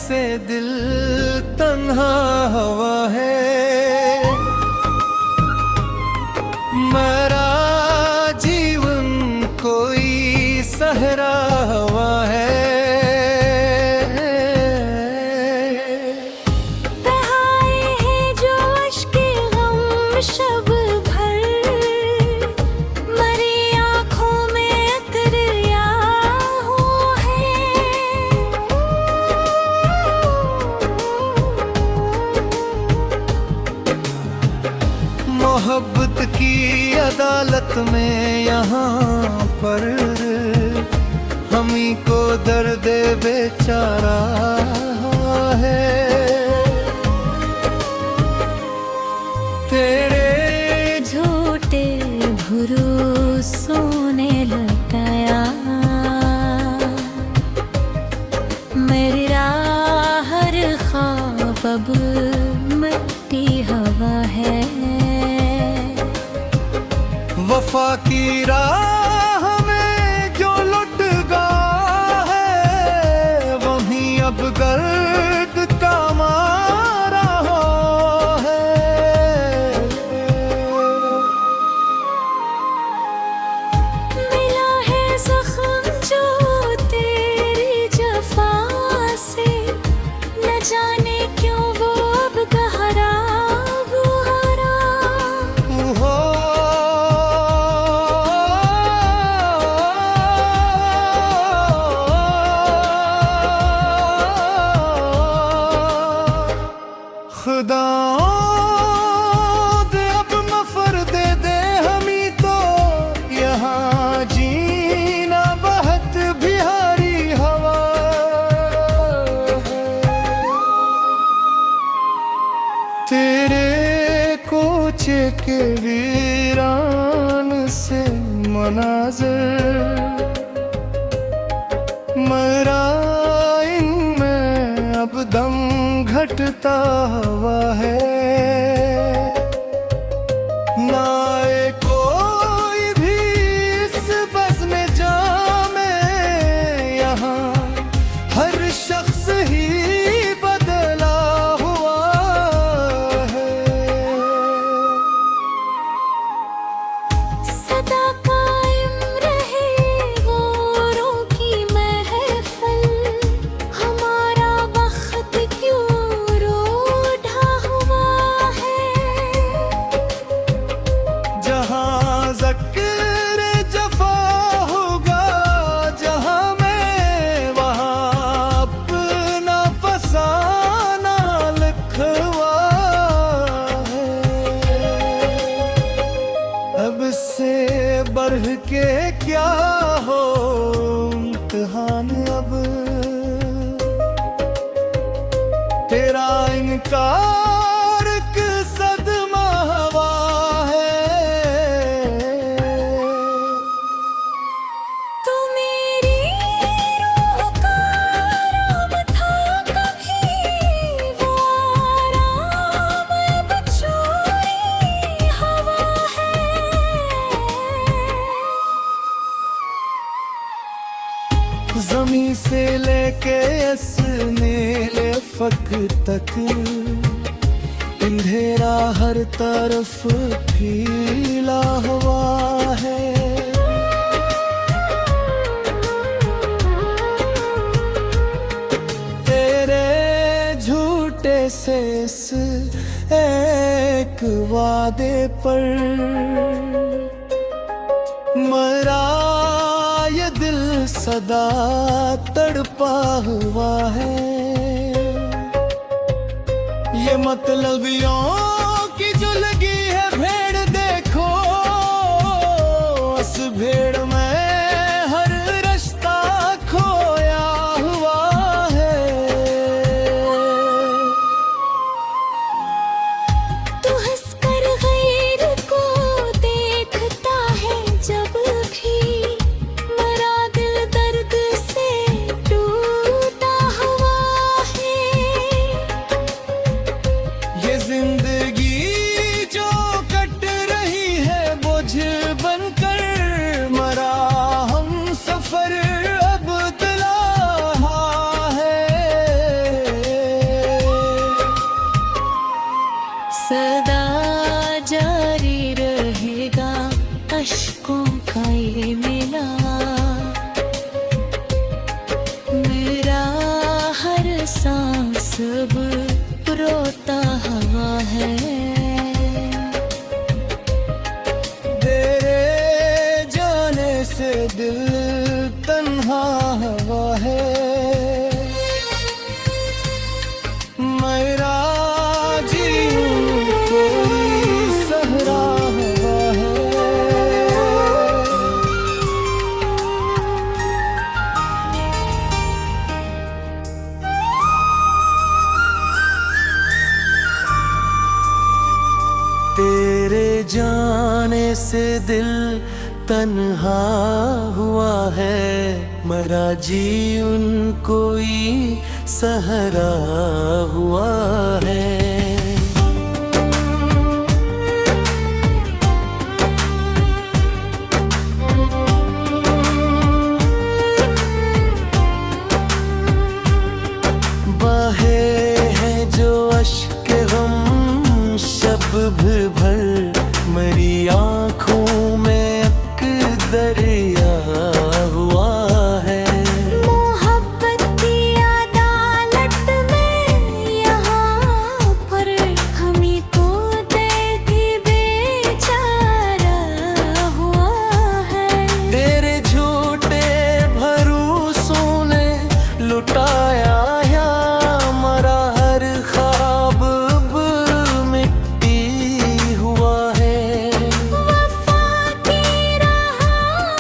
से दिल तन्हा हवा है। मेरा जीवन कोई सहरा हवा है। शब भर मरी आँखों में अतरिया हो है। मोहब्बत की अदालत में यहाँ पर हम ही को दर्द बेचारा है। तेरे झूठे भरोसों ने लुटाया मेरी राह, हर ख्वाब अब मिट्टी हवा है। वफा की राह में जो लुट गया है वहीं अब गर्द का मारा हो है। मिला है जख्म जो तेरी जफा से, न जाने क्यों वो अब गहरा गुहारा। खुदा अब मफर दे दे हमी तो यहाँ जीना बहुत बिहारी हवा है। तेरे कोचे के वीरान से मनाज़र मेरा इनमें अब दम घटता हुआ है। ना ए कोई भी इस बज़्म में जामे, यहाँ हर शख्स ही बदला हुआ है। सदा कायम रहे गौरों की महफिल, हमारा वक्त क्यों रूठा हुआ है। जहाँ ज़िक्र जफ़ा होगा जहाँ में, वहाँ अपना फसाना लिखवा है। अब से बढ़ के क्या हो इम्तिहान अब, तेरा इनकार का सदमा हवा है। तू मेरी रूह का आराम था कभी, वो आराम अब चोरी हवा है। ज़मीं से लेके नीले फक तक अंधेरा हर तरफ फैला हुआ है। तेरे झूठे से इस एक वादे पर मेरा ये दिल सदा तड़पा हुआ है। ये मतलबियों की जो लगी है भेड़ देखो, उस भेड़ में हर रास्ता खोया हुआ है। तू हंसकर गैर को देखता है जब भी, मेरा दिल दर्द से टूटा हुआ है। ये जिंदगी जो कट रही है बोझ बनकर, मरा हम सफर अब तलाहा है। अश्कों का ये मेला, मेरा हर सांस अब रोता हुआ है। तेरे जाने से दिल तन्हा हुआ है, मेरा जीवन कोई सहरा हुआ है। तेरे जाने से दिल तन्हा हुआ है, मेरा जीवन कोई सहरा हुआ है। बहे हैं जो अश्क गम शब भर, मेरी आँखों में एक दरिया हुआ है। मोहब्बत की अदालत में यहाँ पर हमी को देखी बेचारा हुआ है। तेरे झूठे भरोसों ने लुटाया या मरा हर ख्वाब अब मिट्टी हुआ है। वफा की राह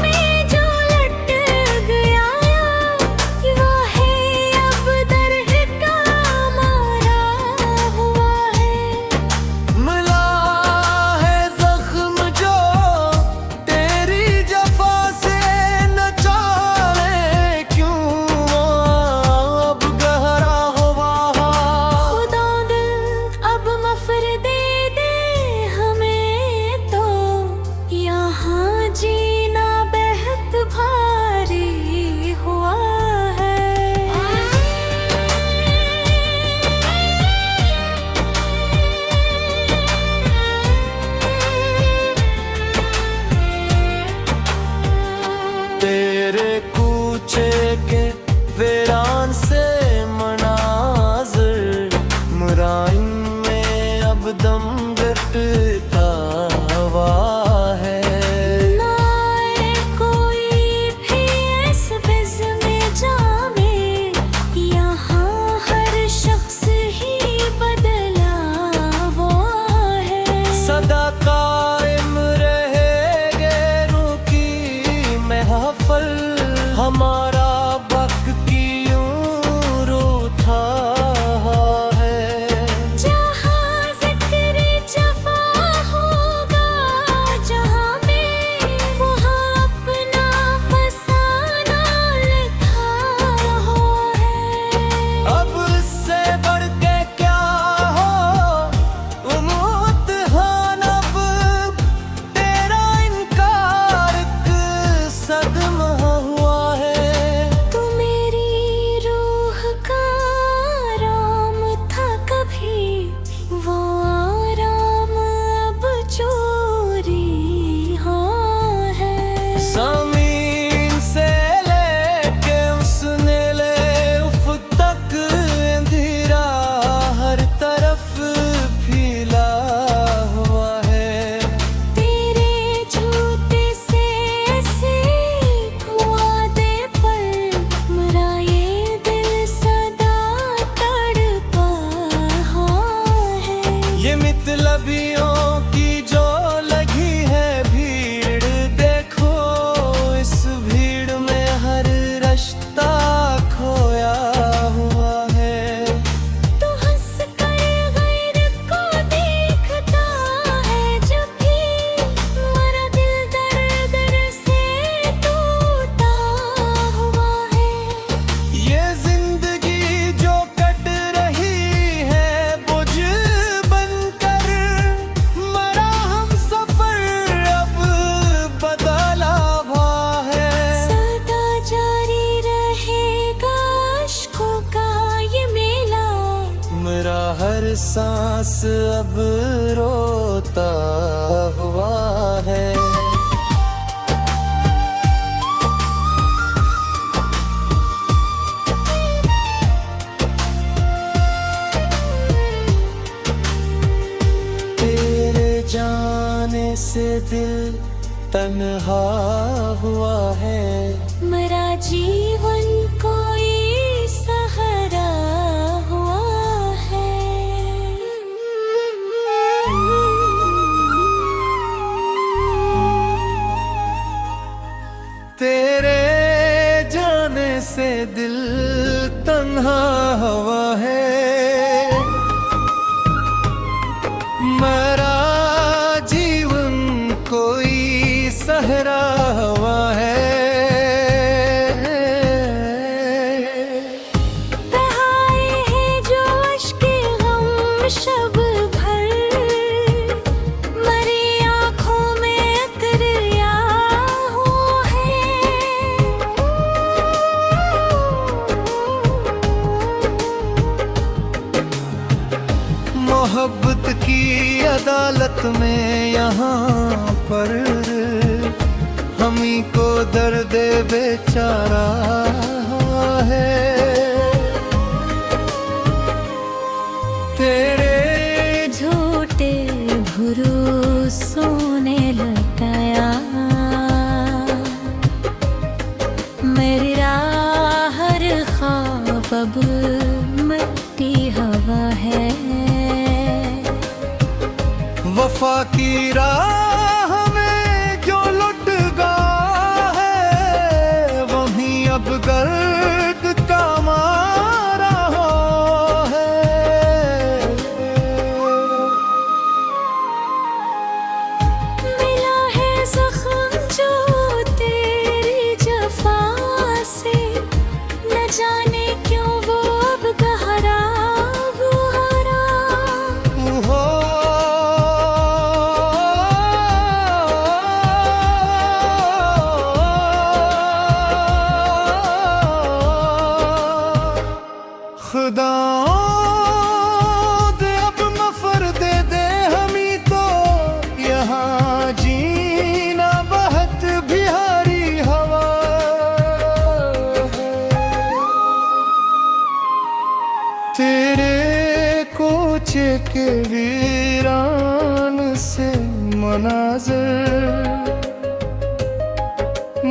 में जो लट गया वो है अब दर्द का मारा हुआ है। मिला है जख्म जो तेरी जफा से, न जाने क्यों अब गहरा हुआ। खुदा दिल अब मफर दे दे हमें तो, यहाँ जीना बेहद भारी हुआ है। तेरे कूचे के वीरान से मनाज़र, मुराइन में अब दम घटता हुआ है। ना कोई भी इस बिज़ में जावे, यहाँ हर शख्स ही बदला हुआ है। सदा कायम रहे गैरों की महफल, हमारा वक्त की यूं रूठा है। जहाँ ज़िक्र जफ़ा होगा जहाँ में, वहाँ अपना फसाना लिखा हुआ है। अब इससे बढ़ के क्या हो उम्मीद हान, अब तेरा इनकार एक सदमा हुआ है। तू मेरी रूह का आराम था कभी, वो आराम अब चोरी हाँ है। ज़मीन से लेके उसने ले उफ तक अंधेरा हर तरफ फैला हुआ है। तेरे झूठे से ऐसे वादे पर मेरा ये दिल सदा तड़पा है। ये मतलबियों की जो लगी है भीड़, देखो इस भीड़ में हर रिश्ता खोया हुआ है। तू हंस कर गैर को देखता है जब भी, मेरा दिल दर दर से टूटा हुआ है। ये जिंदगी जो कट रही है बोझ बनकर, मरा हम सफर अब बदला हुआ है। सदा जारी रहेगा अश्कों का ये मेला, मेरा हर सांस अब रोता हुआ है। से दिल तन्हा हुआ है। मेरा जीवन कोई सहारा हुआ है। तेरे जाने से दिल तन्हा हुआ है। मेरा जीवन कोई सहरा हुआ है। बहाए हैं जो अश्के गम शब भर, मरी आँखों में अतरिया हुआ है। मोहब्बत की अदालत में यहाँ पर हमी को दर्द बेचारा है। तेरे झूठे भरोसों ने लटाया मेरी राह, हर ख्वाब अब मिट्टी हवा है। वफा की राह में जो लुट गया है, वहीं अब गर्द का मारा है। मिला है जख्म जो तेरी जफा से, न जाने क्यों वो अब गहरा हुआ। हो खुदा दे अब मफर दे दे हमी तो यहाँ जीना बहुत बिहारी हवा है। तेरे कोचे के वीरान से मनाज़र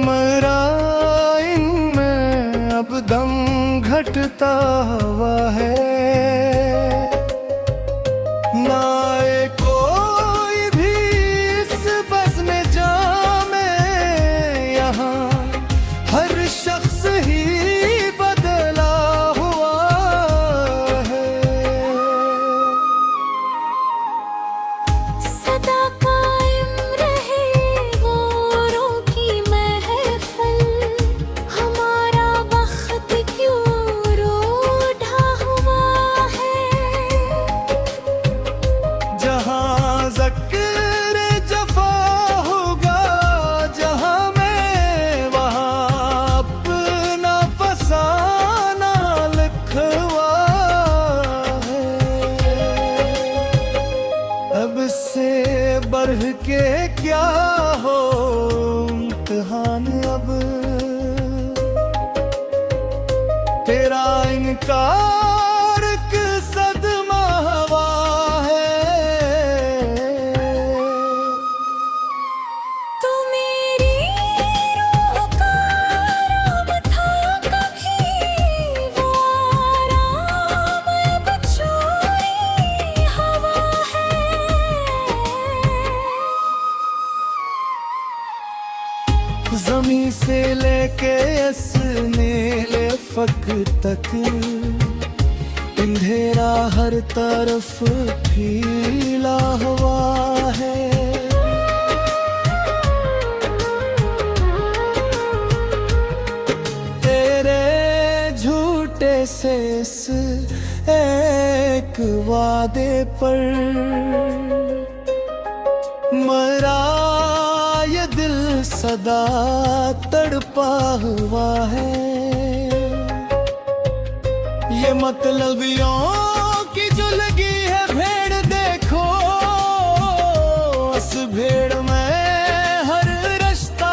मेरा इनमें अब दम घटता हुआ है। ना ये कोई भी इस बज़्म में जामे, यहाँ हर शख्स ही बदला हुआ है। सदा कायम रहे गौरों की महफिल, हमारा वक्त क्यों रूठा हुआ है। जहाँ ज़िक्र जफ़ा होगा, जहाँ मैं वहाँ अपना फसाना लिखवा है। अब से बढ़ के क्या हो इम्तिहान अब, तेरा इनकार का सदमा हवा है। तो मेरी रूह का आराम था कभी, वो आराम अब चोरी हवा है। ज़मीं से लेके नीले फक तक अंधेरा हर तरफ फैला हुआ है। तेरे झूठे से इस एक वादे पर मेरा ये दिल सदा तड़पा हुआ है। ये मतलबियों की जो लगी है भेड़ देखो, उस भेड़ में हर रास्ता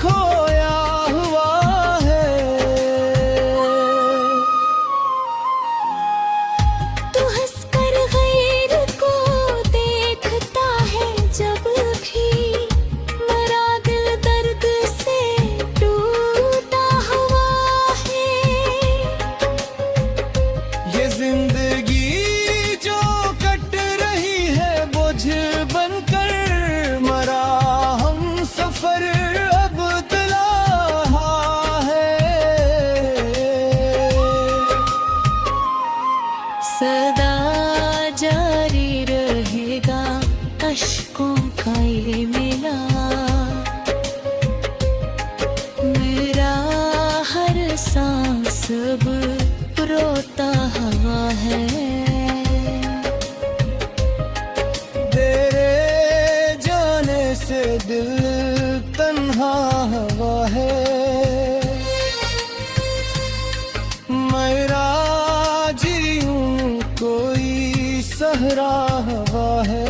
खोया हुआ है। तू हंसकर गैर को देखता है जब भी, अब रोता हवा है। तेरे जाने से दिल तन्हा हवा है। मैं राजी हूँ कोई सहरा हवा है।